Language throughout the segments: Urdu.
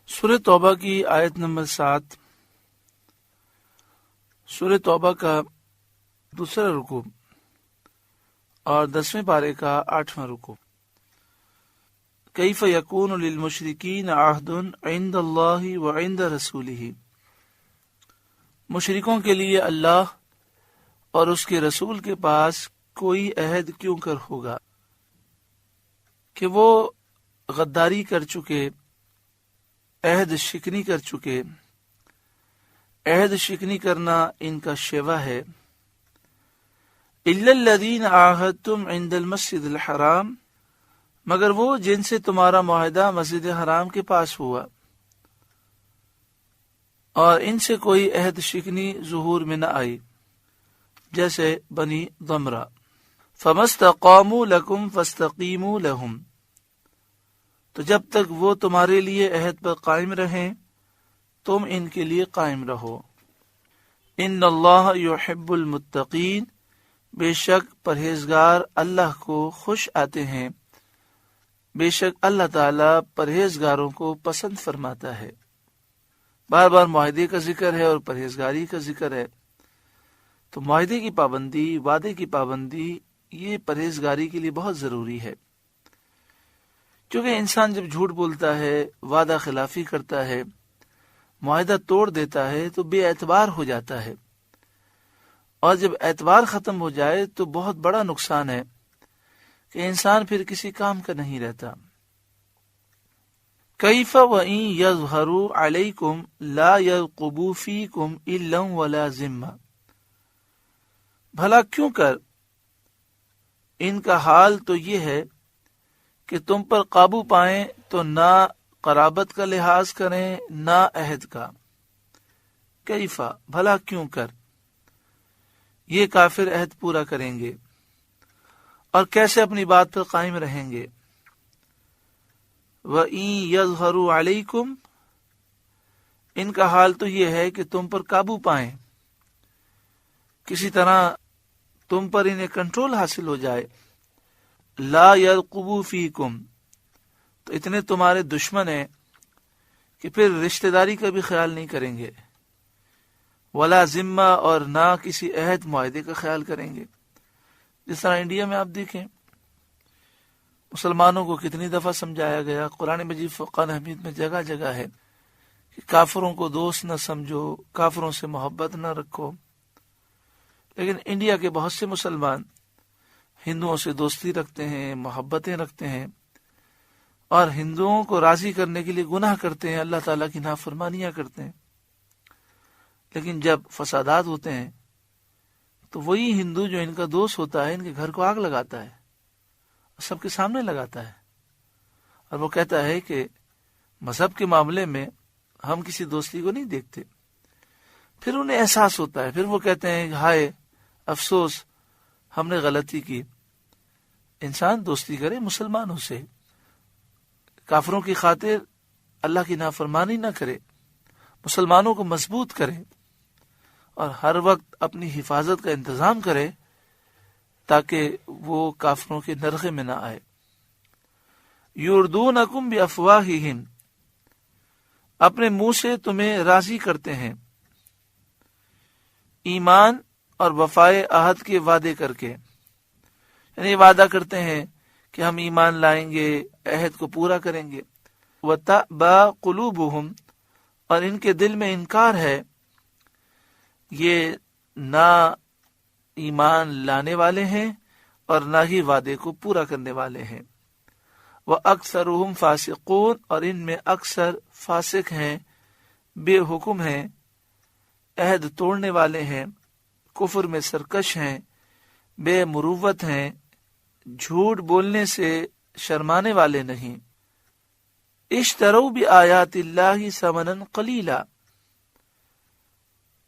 سورہ توبہ کی آیت نمبر 7، سورہ توبہ کا دوسرا رکوع اور 10ویں پارے کا 8واں رکوع۔ کیف یکون للمشرکین عہد عند اللہ وعند رسولہ، مشرکوں کے لیے اللہ اور اس کے رسول کے پاس کوئی عہد کیوں کر ہوگا کہ وہ غداری کر چکے، عہد شکنی کر چکے۔ عہد شکنی کرنا ان کا شیوہ ہے۔ الا الذین عاہدتم عند المسجد الحرام، مگر وہ جن سے تمہارا معاہدہ مسجد حرام کے پاس ہوا، اور ان سے کوئی عہد شکنی ظہور میں نہ آئی، جیسے بنی ضمرہ۔ فما استقاموا لکم فاستقیموا لہم، تو جب تک وہ تمہارے لیے عہد پر قائم رہیں تم ان کے لیے قائم رہو۔ ان اللہ یحب المتقین، بے شک پرہیزگار اللہ کو خوش آتے ہیں، بے شک اللہ تعالی پرہیزگاروں کو پسند فرماتا ہے۔ بار بار معاہدے کا ذکر ہے اور پرہیزگاری کا ذکر ہے، تو معاہدے کی پابندی، وعدے کی پابندی، یہ پرہیزگاری کے لیے بہت ضروری ہے، کیونکہ انسان جب جھوٹ بولتا ہے، وعدہ خلافی کرتا ہے، معاہدہ توڑ دیتا ہے تو بے اعتبار ہو جاتا ہے، اور جب اعتبار ختم ہو جائے تو بہت بڑا نقصان ہے کہ انسان پھر کسی کام کا نہیں رہتا۔ کیف وَإِن يَظْهَرُوا عَلَيْكُمْ لَا يَرْقُبُوا فِيكُمْ إِلًّا وَلَا ذِمَّةً، بھلا کیوں کر ان کا حال تو یہ ہے کہ تم پر قابو پائیں تو نہ قرابت کا لحاظ کریں نہ عہد کا۔ کیفا، بھلا کیوں کر یہ کافر عہد پورا کریں گے اور کیسے اپنی بات پر قائم رہیں گے۔ وَإِن يَظْهَرُوا عَلَيْكُمْ، ان کا حال تو یہ ہے کہ تم پر قابو پائیں، کسی طرح تم پر انہیں کنٹرول حاصل ہو جائے۔ لا يرقبوا فیکم، تو اتنے تمہارے دشمن ہیں کہ پھر رشتہ داری کا بھی خیال نہیں کریں گے، ولا ذمہ، اور نہ کسی عہد معاہدے کا خیال کریں گے۔ جس طرح انڈیا میں آپ دیکھیں مسلمانوں کو کتنی دفعہ سمجھایا گیا، قرآن مجید فرقان حمید میں جگہ جگہ ہے کہ کافروں کو دوست نہ سمجھو، کافروں سے محبت نہ رکھو، لیکن انڈیا کے بہت سے مسلمان ہندوؤں سے دوستی رکھتے ہیں، محبتیں رکھتے ہیں، اور ہندوؤں کو راضی کرنے کے لیے گناہ کرتے ہیں، اللہ تعالیٰ کی نافرمانیاں کرتے ہیں، لیکن جب فسادات ہوتے ہیں تو وہی ہندو جو ان کا دوست ہوتا ہے ان کے گھر کو آگ لگاتا ہے، سب کے سامنے لگاتا ہے، اور وہ کہتا ہے کہ مذہب کے معاملے میں ہم کسی دوستی کو نہیں دیکھتے۔ پھر انہیں احساس ہوتا ہے، پھر وہ کہتے ہیں ہائے افسوس ہم نے غلطی کی۔ انسان دوستی کرے مسلمانوں سے، کافروں کی خاطر اللہ کی نافرمانی نہ کرے، مسلمانوں کو مضبوط کرے اور ہر وقت اپنی حفاظت کا انتظام کرے تاکہ وہ کافروں کے نرغے میں نہ آئے۔ یردونکم بافواہہم، اپنے منہ سے تمہیں راضی کرتے ہیں، ایمان اور وفائے عہد کے وعدے کر کے، یعنی وعدہ کرتے ہیں کہ ہم ایمان لائیں گے، عہد کو پورا کریں گے۔ وَتَأْبَى قُلُوبُهُمْ، اور ان کے دل میں انکار ہے، یہ نہ ایمان لانے والے ہیں اور نہ ہی وعدے کو پورا کرنے والے ہیں۔ وَأَكْثَرُهُمْ فَاسِقُونَ، اور ان میں اکثر فاسق ہیں، بے حکم ہیں، عہد توڑنے والے ہیں، کفر میں سرکش ہیں، بے مروت ہیں، جھوٹ بولنے سے شرمانے والے نہیں۔ اشتروا بآیات اللہ ثمنا قلیلا،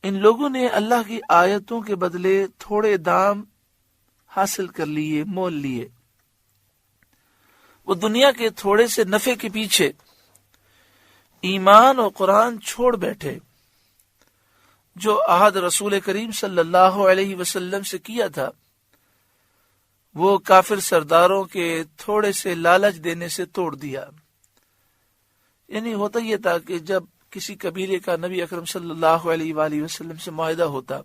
ان لوگوں نے اللہ کی آیتوں کے بدلے تھوڑے دام حاصل کر لیے، مول لیے۔ وہ دنیا کے تھوڑے سے نفع کے پیچھے ایمان اور قرآن چھوڑ بیٹھے، جو عہد رسول کریم صلی اللہ علیہ وسلم سے کیا تھا، وہ کافر سرداروں کے تھوڑے سے لالچ دینے سے توڑ دیا۔ یعنی ہوتا یہ تھا کہ جب کسی قبیلے کا نبی اکرم صلی اللہ علیہ وآلہ وسلم سے معاہدہ ہوتا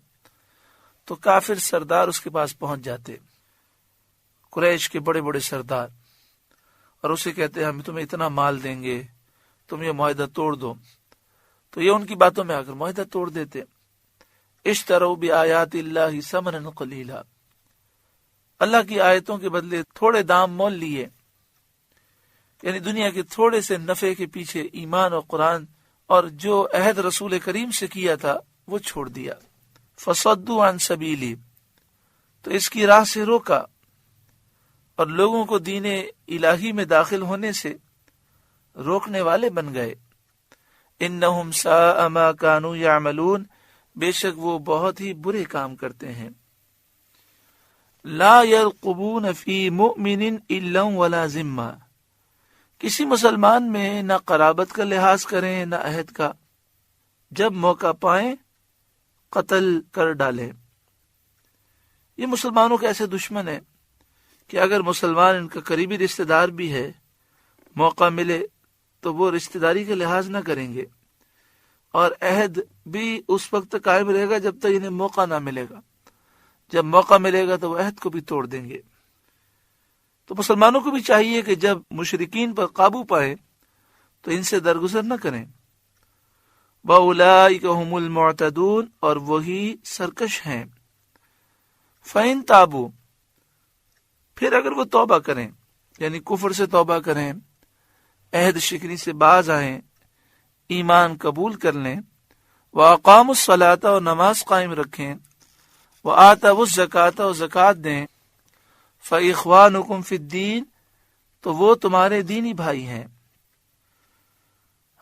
تو کافر سردار اس کے پاس پہنچ جاتے، قریش کے بڑے بڑے سردار، اور اسے کہتے ہم تمہیں اتنا مال دیں گے، تم یہ معاہدہ توڑ دو، تو یہ ان کی باتوں میں آ کر معاہدہ توڑ دیتے۔ اشتروا بآیات اللہ ثمنا قلیلا، اللہ کی آیتوں کے بدلے تھوڑے دام مول لیے، یعنی دنیا کے تھوڑے سے نفع کے پیچھے ایمان اور قرآن اور جو عہد رسول کریم سے کیا تھا وہ چھوڑ دیا۔ فصدوا عن سبیلی، تو اس کی راہ سے روکا اور لوگوں کو دین الہی میں داخل ہونے سے روکنے والے بن گئے۔ انہم ساء ما کانوا یعملون، بے شک وہ بہت ہی برے کام کرتے ہیں۔ لا یرقبون فی مؤمن الا ولا ذمہ، کسی مسلمان میں نہ قرابت کا لحاظ کریں نہ عہد کا، جب موقع پائیں قتل کر ڈالیں۔ یہ مسلمانوں کے ایسے دشمن ہیں کہ اگر مسلمان ان کا قریبی رشتہ دار بھی ہے، موقع ملے تو وہ رشتہ داری کا لحاظ نہ کریں گے، اور عہد بھی اس وقت قائم رہے گا جب تک انہیں موقع نہ ملے گا، جب موقع ملے گا تو وہ عہد کو بھی توڑ دیں گے۔ تو مسلمانوں کو بھی چاہیے کہ جب مشرکین پر قابو پائیں تو ان سے درگزر نہ کریں۔ وَأُولَئِكَ هُمُ الْمُعْتَدُونَ، اور وہی سرکش ہیں۔ فَإِن تَابُوا، پھر اگر وہ توبہ کریں، یعنی کفر سے توبہ کریں، عہد شکنی سے باز آئیں، ایمان قبول کر لیں، وَأَقَامُوا الصَّلَاةَ، اور نماز قائم رکھیں، وَآتَوُا الزَّكَاةَ، اور زکوٰۃ دیں، فَإِخْوَانُكُمْ فِي الدِّينِ، تو وہ تمہارے دینی بھائی ہیں۔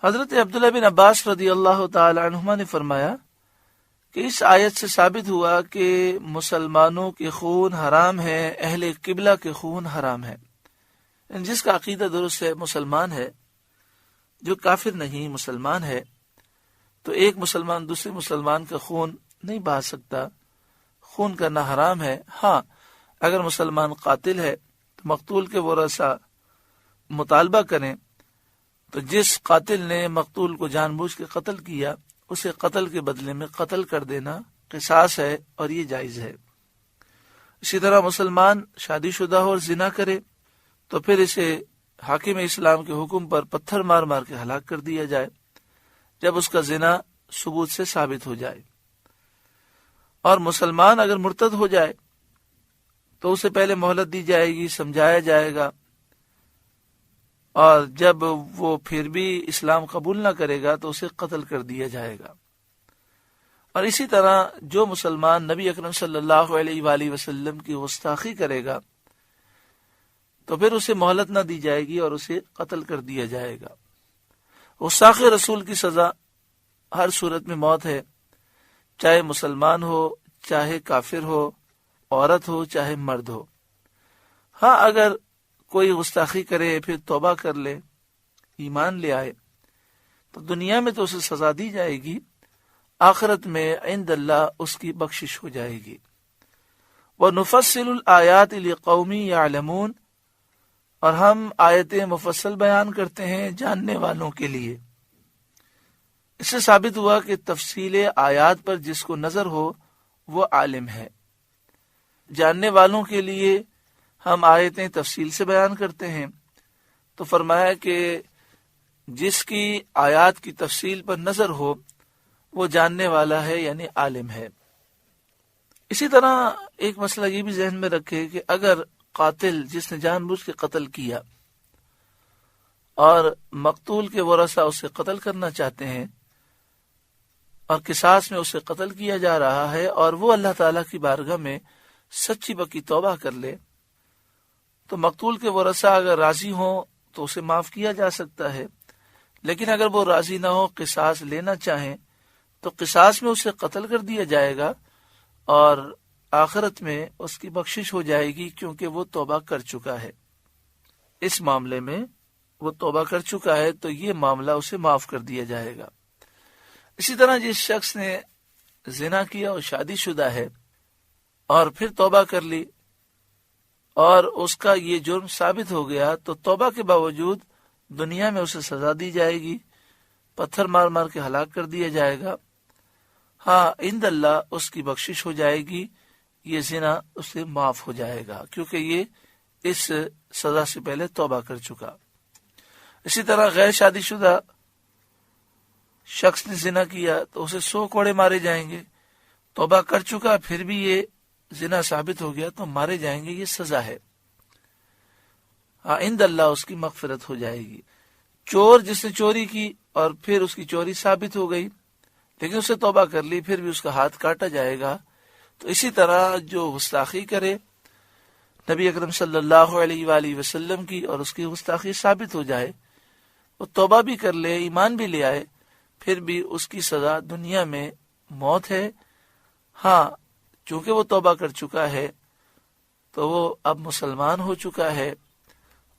حضرت عبداللہ بن عباس رضی اللہ تعالی عنہما نے فرمایا کہ اس آیت سے ثابت ہوا کہ مسلمانوں کے خون حرام ہے، اہل قبلہ کے خون حرام ہے۔ جس کا عقیدہ درست ہے، مسلمان ہے، جو کافر نہیں مسلمان ہے، تو ایک مسلمان دوسرے مسلمان کا خون نہیں بہا سکتا، خون کرنا حرام ہے۔ ہاں، اگر مسلمان قاتل ہے تو مقتول کے ورثاء مطالبہ کریں تو جس قاتل نے مقتول کو جان بوجھ کے قتل کیا، اسے قتل کے بدلے میں قتل کر دینا قصاص ہے، اور یہ جائز ہے۔ اسی طرح مسلمان شادی شدہ ہو اور زنا کرے تو پھر اسے حاکم اسلام کے حکم پر پتھر مار مار کے ہلاک کر دیا جائے جب اس کا زنا ثبوت سے ثابت ہو جائے۔ اور مسلمان اگر مرتد ہو جائے تو اسے پہلے مہلت دی جائے گی، سمجھایا جائے گا، اور جب وہ پھر بھی اسلام قبول نہ کرے گا تو اسے قتل کر دیا جائے گا۔ اور اسی طرح جو مسلمان نبی اکرم صلی اللہ علیہ وآلہ وسلم کی گستاخی کرے گا تو پھر اسے مہلت نہ دی جائے گی اور اسے قتل کر دیا جائے گا۔ گستاخ رسول کی سزا ہر صورت میں موت ہے، چاہے مسلمان ہو، چاہے کافر ہو، عورت ہو، چاہے مرد ہو۔ ہاں، اگر کوئی گستاخی کرے پھر توبہ کر لے، ایمان لے آئے، تو دنیا میں تو اسے سزا دی جائے گی، آخرت میں عند اللہ اس کی بخشش ہو جائے گی۔ وَنُفَصِّلُ الْآيَاتِ لِقَوْمٍ يَعْلَمُونَ، اور ہم آیتیں مفصل بیان کرتے ہیں جاننے والوں کے لیے۔ اس سے ثابت ہوا کہ تفصیل آیات پر جس کو نظر ہو وہ عالم ہے۔ جاننے والوں کے لیے ہم آیتیں تفصیل سے بیان کرتے ہیں، تو فرمایا کہ جس کی آیات کی تفصیل پر نظر ہو وہ جاننے والا ہے، یعنی عالم ہے۔ اسی طرح ایک مسئلہ یہ بھی ذہن میں رکھے کہ اگر قاتل جس نے جان بوجھ کے قتل کیا اور مقتول کے ورثاء اسے قتل کرنا چاہتے ہیں اور قصاص میں اسے قتل کیا جا رہا ہے، اور وہ اللہ تعالیٰ کی بارگاہ میں سچی بکی توبہ کر لے، تو مقتول کے ورثاء اگر راضی ہوں تو اسے معاف کیا جا سکتا ہے، لیکن اگر وہ راضی نہ ہو، قصاص لینا چاہیں، تو قصاص میں اسے قتل کر دیا جائے گا اور آخرت میں اس کی بخشش ہو جائے گی، کیونکہ وہ توبہ کر چکا ہے۔ اس معاملے میں وہ توبہ کر چکا ہے تو یہ معاملہ اسے معاف کر دیا جائے گا۔ اسی طرح جس شخص نے زنا کیا اور شادی شدہ ہے اور پھر توبہ کر لی اور اس کا یہ جرم ثابت ہو گیا تو توبہ کے باوجود دنیا میں اسے سزا دی جائے گی، پتھر مار مار کے ہلاک کر دیا جائے گا۔ ہاں عند اللہ اس کی بخشش ہو جائے گی، یہ زنا اسے معاف ہو جائے گا کیونکہ یہ اس سزا سے پہلے توبہ کر چکا۔ اسی طرح غیر شادی شدہ شخص نے زنا کیا تو اسے 100 کوڑے مارے جائیں گے، توبہ کر چکا پھر بھی یہ زنا ثابت ہو گیا تو مارے جائیں گے، یہ سزا ہے۔ ہاں عند اللہ اس کی مغفرت ہو جائے گی۔ چور جس نے چوری کی اور پھر اس کی چوری ثابت ہو گئی لیکن اسے توبہ کر لی، پھر بھی اس کا ہاتھ کاٹا جائے گا۔ تو اسی طرح جو گستاخی کرے نبی اکرم صلی اللہ علیہ وآلہ وسلم کی اور اس کی گستاخی ثابت ہو جائے، وہ توبہ بھی کر لے، ایمان بھی لے آئے، پھر بھی اس کی سزا دنیا میں موت ہے۔ ہاں چونکہ وہ توبہ کر چکا ہے تو وہ اب مسلمان ہو چکا ہے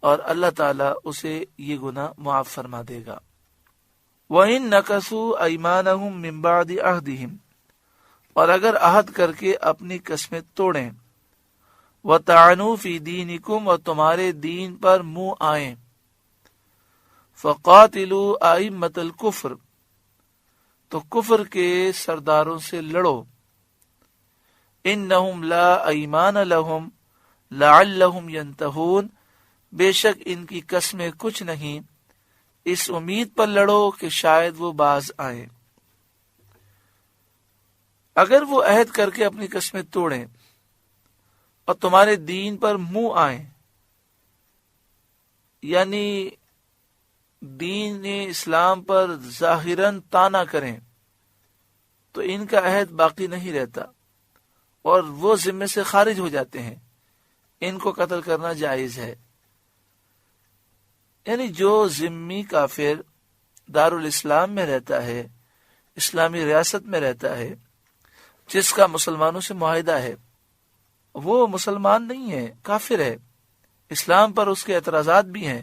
اور اللہ تعالیٰ اسے یہ گناہ معاف فرما دے گا۔ وَإِن نَكَثُوا أَيْمَانَهُمْ مِن بَعْدِ عَهْدِهِمْ، اور اگر عہد کر کے اپنی قسمیں توڑیں، وَطَعَنُوا فِي دِينِكُمْ، اور تمہارے دین پر منہ آئیں، فَقَاتِلُوا أَئِمَّةَ الْكُفْرِ، تو کفر کے سرداروں سے لڑو، إِنَّهُمْ لَا أَيْمَانَ لَهُمْ لَعَلَّهُمْ يَنْتَهُونَ، بے شک ان کی قسمیں کچھ نہیں، اس امید پر لڑو کہ شاید وہ باز آئیں۔ اگر وہ عہد کر کے اپنی قسمیں توڑیں اور تمہارے دین پر منہ آئیں، یعنی دین اسلام پر ظاہراً طعنہ کریں، تو ان کا عہد باقی نہیں رہتا اور وہ ذمے سے خارج ہو جاتے ہیں، ان کو قتل کرنا جائز ہے۔ یعنی جو ذمی کافر دارالاسلام میں رہتا ہے، اسلامی ریاست میں رہتا ہے، جس کا مسلمانوں سے معاہدہ ہے، وہ مسلمان نہیں ہے، کافر ہے، اسلام پر اس کے اعتراضات بھی ہیں،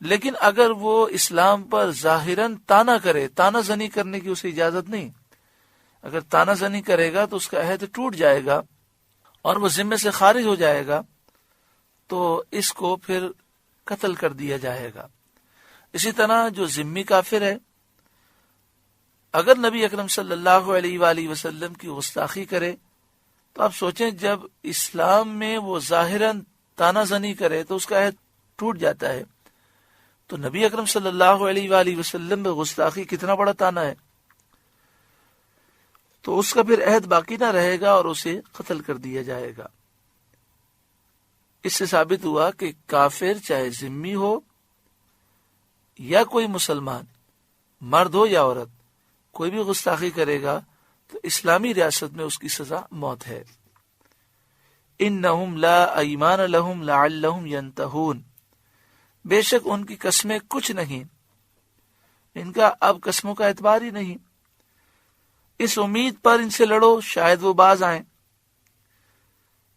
لیکن اگر وہ اسلام پر ظاہراً طعنہ کرے، طعنہ زنی کرنے کی اسے اجازت نہیں، اگر طعنہ زنی کرے گا تو اس کا عہد ٹوٹ جائے گا اور وہ ذمے سے خارج ہو جائے گا، تو اس کو پھر قتل کر دیا جائے گا۔ اسی طرح جو ذمی کافر ہے، اگر نبی اکرم صلی اللہ علیہ وآلہ وسلم کی گستاخی کرے تو آپ سوچیں، جب اسلام میں وہ ظاہراً طعنہ زنی کرے تو اس کا عہد ٹوٹ جاتا ہے، تو نبی اکرم صلی اللہ علیہ وآلہ وسلم میں گستاخی کتنا بڑا طعنہ ہے، تو اس کا پھر عہد باقی نہ رہے گا اور اسے قتل کر دیا جائے گا۔ اس سے ثابت ہوا کہ کافر چاہے ذمی ہو یا کوئی مسلمان، مرد ہو یا عورت، کوئی بھی گستاخی کرے گا تو اسلامی ریاست میں اس کی سزا موت ہے۔ انہم لا ایمان لہم لعلہم ینتہون، بے شک ان کی قسمیں کچھ نہیں، ان کا اب قسموں کا اعتبار ہی نہیں، اس امید پر ان سے لڑو شاید وہ باز آئیں۔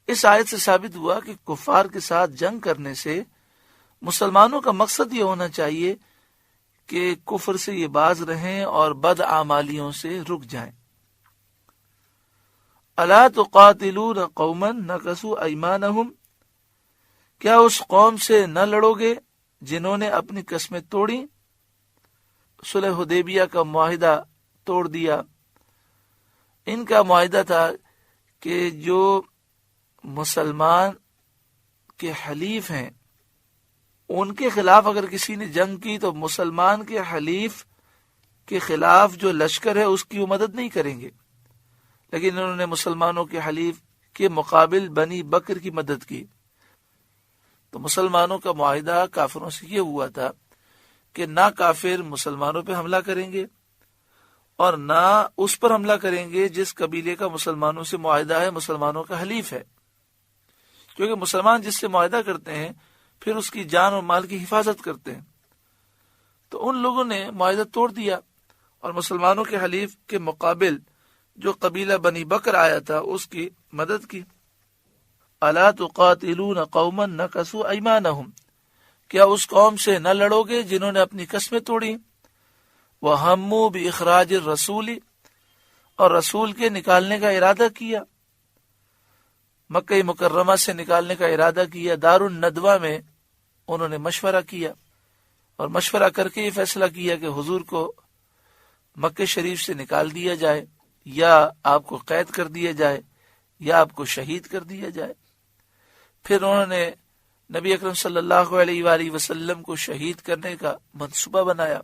اس آیت سے ثابت ہوا کہ کفار کے ساتھ جنگ کرنے سے مسلمانوں کا مقصد یہ ہونا چاہیے کہ کفر سے یہ باز رہیں اور بد اعمالیوں سے رک جائیں۔ الا تقاتلون قوما نکثوا ایمانہم، کیا اس قوم سے نہ لڑو گے جنہوں نے اپنی قسمیں توڑی، صلح حدیبیہ کا معاہدہ توڑ دیا۔ ان کا معاہدہ تھا کہ جو مسلمان کے حلیف ہیں ان کے خلاف اگر کسی نے جنگ کی تو مسلمان کے حلیف کے خلاف جو لشکر ہے اس کی وہ مدد نہیں کریں گے، لیکن انہوں نے مسلمانوں کے حلیف کے مقابل بنی بکر کی مدد کی۔ تو مسلمانوں کا معاہدہ کافروں سے یہ ہوا تھا کہ نہ کافر مسلمانوں پہ حملہ کریں گے اور نہ اس پر حملہ کریں گے جس قبیلے کا مسلمانوں سے معاہدہ ہے، مسلمانوں کا حلیف ہے، کیونکہ مسلمان جس سے معاہدہ کرتے ہیں پھر اس کی جان اور مال کی حفاظت کرتے ہیں۔ تو ان لوگوں نے معاہدہ توڑ دیا اور مسلمانوں کے حلیف کے مقابل جو قبیلہ بنی بکر آیا تھا اس کی مدد کی۔ الا تقاتلون قوما نکثوا ایمانہم، کیا اس قوم سے نہ لڑو گے جنہوں نے اپنی قسمیں توڑی، وہموا باخراج الرسول، اور رسول کے نکالنے کا ارادہ کیا۔ مکہ مکرمہ سے نکالنے کا ارادہ کیا، دارالندوہ میں انہوں نے مشورہ کیا اور مشورہ کر کے یہ فیصلہ کیا کہ حضور کو مکہ شریف سے نکال دیا جائے، یا آپ کو قید کر دیا جائے، یا آپ کو شہید کر دیا جائے۔ پھر انہوں نے نبی اکرم صلی اللہ علیہ وآلہ وسلم کو شہید کرنے کا منصوبہ بنایا۔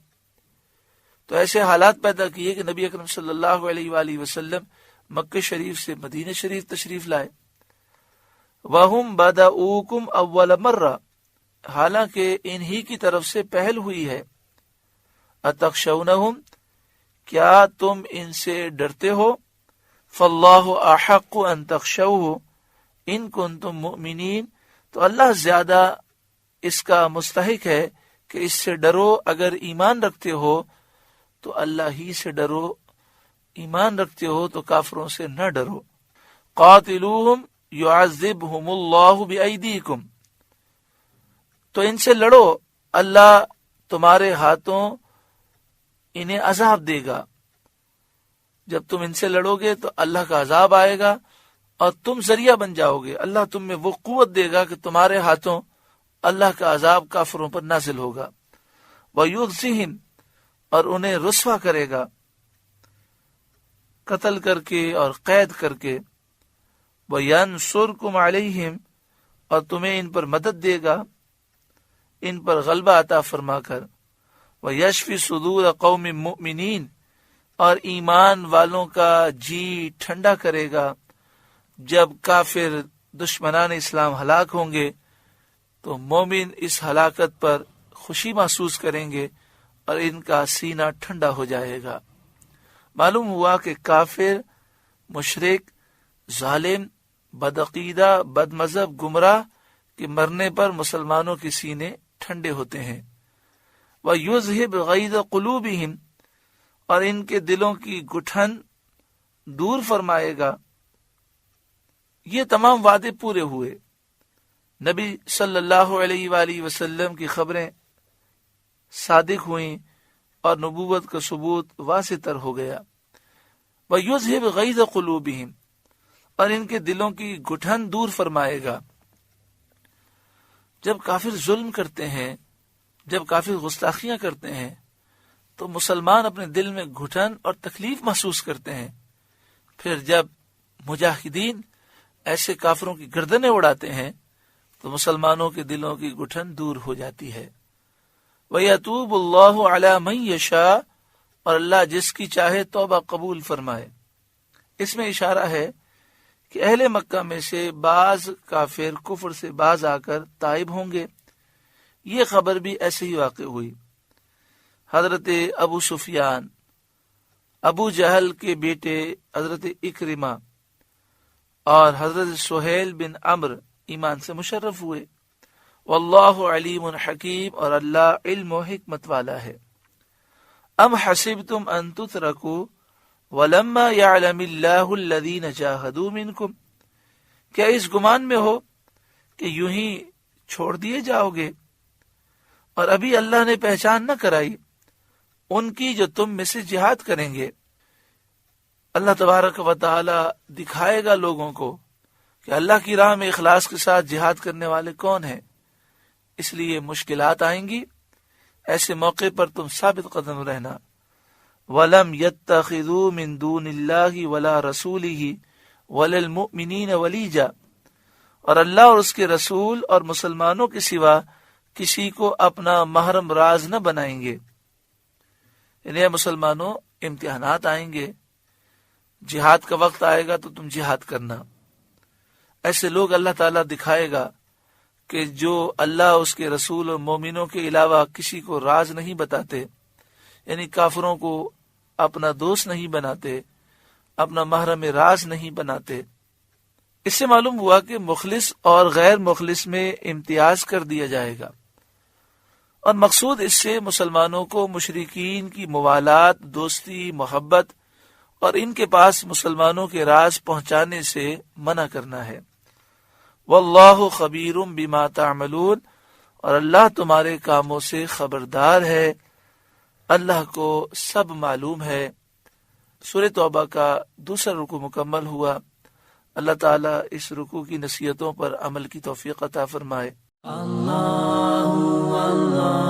تو ایسے حالات پیدا کیے کہ نبی اکرم صلی اللہ علیہ وآلہ وسلم مکہ شریف سے مدینہ شریف تشریف لائے۔ وَهُمْ بَدَؤُوكُمْ أَوَّلَ مَرَّةٍ، حالانکہ انہی کی طرف سے پہل ہوئی ہے۔ أَتَخْشَوْنَهُمْ، کیا تم ان سے ڈرتے ہو؟ فَاللَّهُ أَحَقُّ أَن تَخْشَوْهُ إِن كُنتُم مُؤْمِنِينَ، تو اللہ زیادہ اس کا مستحق ہے کہ اس سے ڈرو اگر ایمان رکھتے ہو تو اللہ ہی سے ڈرو، ایمان رکھتے ہو تو کافروں سے نہ ڈرو۔ قاتلوہم یعذبہم اللہ بأیدیکم، تو ان سے لڑو، اللہ تمہارے ہاتھوں انہیں عذاب دے گا۔ جب تم ان سے لڑو گے تو اللہ کا عذاب آئے گا اور تم ذریعہ بن جاؤ گے، اللہ تم میں وہ قوت دے گا کہ تمہارے ہاتھوں اللہ کا عذاب کافروں پر نازل ہوگا۔ وَيُخْزِهِمْ، اور انہیں رسوا کرے گا قتل کر کے اور قید کر کے۔ وَيَنْصُرْكُمْ عَلَيْهِمْ، اور تمہیں ان پر مدد دے گا، ان پر غلبہ عطا فرما کر۔ وَيَشْفِ صُدُورَ قَوْمٍ مُؤْمِنِينَ، اور ایمان والوں کا جی ٹھنڈا کرے گا۔ جب کافر دشمنان اسلام ہلاک ہوں گے تو مومن اس ہلاکت پر خوشی محسوس کریں گے اور ان کا سینہ ٹھنڈا ہو جائے گا۔ معلوم ہوا کہ کافر، مشرک، ظالم، بدعقیدہ، بد مذہب، گمراہ کے مرنے پر مسلمانوں کے سینے ٹھنڈے ہوتے ہیں۔ وَيُذْهِبْ غَيْظَ قُلُوبِهِمْ، اور ان کے دلوں کی گٹھن دور فرمائے گا۔ یہ تمام وعدے پورے ہوئے، نبی صلی اللہ علیہ وآلہ وسلم کی خبریں صادق ہوئیں اور نبوت کا ثبوت واضح تر ہو گیا۔ وَيُذْهِبْ غَيْظَ قُلُوبِهِمْ، اور ان کے دلوں کی گٹھن دور فرمائے گا۔ جب کافر ظلم کرتے ہیں، جب کافر گستاخیاں کرتے ہیں تو مسلمان اپنے دل میں گھٹن اور تکلیف محسوس کرتے ہیں۔ پھر جب مجاہدین ایسے کافروں کی گردنیں اڑاتے ہیں تو مسلمانوں کے دلوں کی گھٹن دور ہو جاتی ہے۔ وَيَتُوبُ اللَّهُ عَلَى مَن يَشَاءُ، اور اللہ جس کی چاہے توبہ قبول فرمائے۔ اس میں اشارہ ہے کہ اہل مکہ میں سے بعض کافر کفر سے باز آ کر تائب ہوں گے۔ یہ خبر بھی ایسے ہی واقع ہوئی۔ حضرت ابو سفیان، ابو جہل کے بیٹے حضرت اکرمہ اور حضرت سہیل بن عمرو ایمان سے مشرف ہوئے۔ واللہ علیم حکیم، اور اللہ علم و حکمت والا ہے۔ ام حسبتم ان تترکوا ولما يعلم اللہ الذین جاہدوا منکم، کیا اس گمان میں ہو کہ یوں ہی چھوڑ دیے جاؤ گے اور ابھی اللہ نے پہچان نہ کرائی ان کی جو تم میں سے جہاد کریں گے۔ اللہ تبارک و تعالی دکھائے گا لوگوں کو کہ اللہ کی راہ میں اخلاص کے ساتھ جہاد کرنے والے کون ہیں۔ اس لیے مشکلات آئیں گی، ایسے موقع پر تم ثابت قدم رہنا۔ وَلَمْ يَتَّخِذُوا مِن دُونِ اللَّهِ وَلَا رَسُولِهِ وَلَا الْمُؤْمِنِينَ وَلِيجًا، اور اللہ اور اس کے رسول اور مسلمانوں کے سوا کسی کو اپنا محرم راز نہ بنائیں گے۔ یعنی مسلمانوں، امتحانات آئیں گے، جہاد کا وقت آئے گا تو تم جہاد کرنا۔ ایسے لوگ اللہ تعالیٰ دکھائے گا کہ جو اللہ، اس کے رسول اور مومنوں کے علاوہ کسی کو راز نہیں بتاتے، یعنی کافروں کو اپنا دوست نہیں بناتے، اپنا محرم راز نہیں بناتے۔ اس سے معلوم ہوا کہ مخلص اور غیر مخلص میں امتیاز کر دیا جائے گا، اور مقصود اس سے مسلمانوں کو مشرکین کی موالات، دوستی، محبت اور ان کے پاس مسلمانوں کے راز پہنچانے سے منع کرنا ہے۔ واللہ خبیر بما تعملون، اور اللہ تمہارے کاموں سے خبردار ہے، اللہ کو سب معلوم ہے۔ سورہ توبہ کا دوسرا رکوع مکمل ہوا۔ اللہ تعالیٰ اس رکوع کی نصیحتوں پر عمل کی توفیق عطا فرمائے۔ اللہ اللہ